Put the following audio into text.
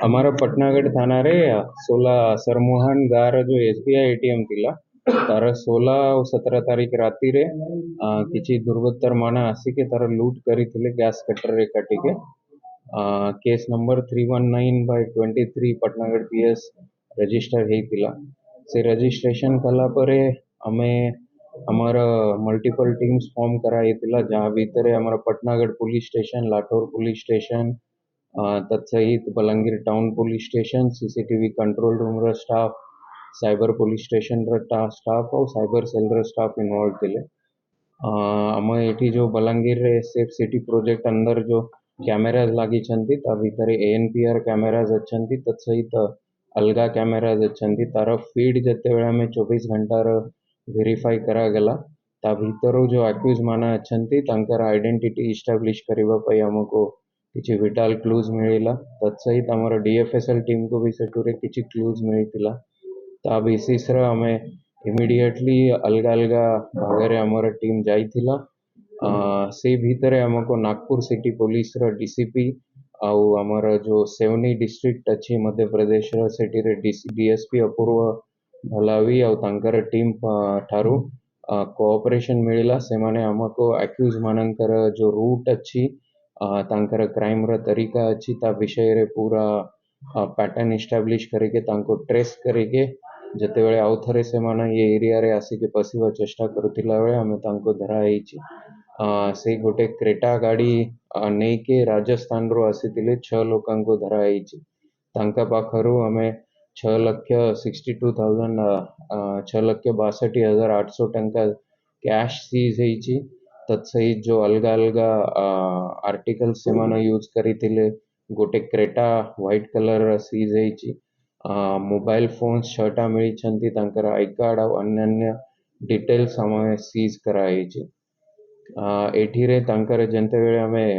हमारा पटनागढ़ थाना रे 16 सरमोहन गार जो एसबीआई एटीएम थिला तार 16 और 17 तारीख राति रे किछि दुर्वृत्तर माने आसिके तार लूट करिथिले गैस कटर रे काटिके case number 319/23 Patnagarh PS register हेतिला से रजिस्ट्रेशन कला परे आमे हमारा मल्टीपल टीम्स फॉर्म कराइथिला जहाँ भीतर हमारा Patnagarh police station, Lathor police station, तत्सहित Balangir town police station, CCTV control room रा स्टाफ, साइबर पुलिस स्टेशन रा स्टाफ और साइबर सेल रा स्टाफ इन्वॉल्व थिले। आम एठी जो बलांगीर रे सेफ सिटी प्रोजेक्ट अंदर जो कैमेराज लागी छंती ता भीतर एएनपीआर कैमेराज अच्छंती तत्सहित अलगा कैमेराज अच्छंती तार फीड जते बेला में 24 घंटा वेरीफाई करा गला ता भीतर जो अक्यूज माना अच्छंती तांकर आइडेंटिटी इस्टाब्लिश करिबा पई हमको किछि विटाल क्लूज मिलिला तत्सहित हमर डीएफएसएल टीम को भी सेटुरे किछि क्लूज मिलितिला ता बेसिस रे हमें इमिडिएटली अलगा अलगा भागरे हमर टीम जाइथिला से भीतर हमको नागपुर सिटी पुलिस रा डीसीपी आउ हमर जो सेवनी डिस्ट्रिक्ट अच्छी मध्य प्रदेश रा सेठी रे डीएसपी अपूर्व भलावी आउ तांकर टीम ठारू कोऑपरेशन मिलिला से माने हमको अक्यूज मानकर जो रूट अच्छी तांकर क्राइम रा तरीका अच्छी ता विषय रे पूरा पैटर्न इस्टाब्लिश करके तांको ट्रेस करके जते बेले आउ थरे से माने ये एरिया रे आसिके पसिवा चेष्टा करुथिला बेले हमें तांको धरा हेछि से गोटे क्रेटा गाड़ी नहीं के राजस्थान रो आसीथिले 6 लोकांको धरा हेछि तांका पाखरु हमें 6,62,000 6,62,800 टंका कैश सीज हेछि तत्सहित जो अलग अलग आर्टिकल से माने यूज करिथिले गोटे क्रेटा व्हाइट कलर सीज हेछि मोबाइल फोन्स 6टा मिली छंती तांकर आई कार्ड और अन्य डिटेल्स हमें सीज कराई एठी रे तांकर जंते बेले हमें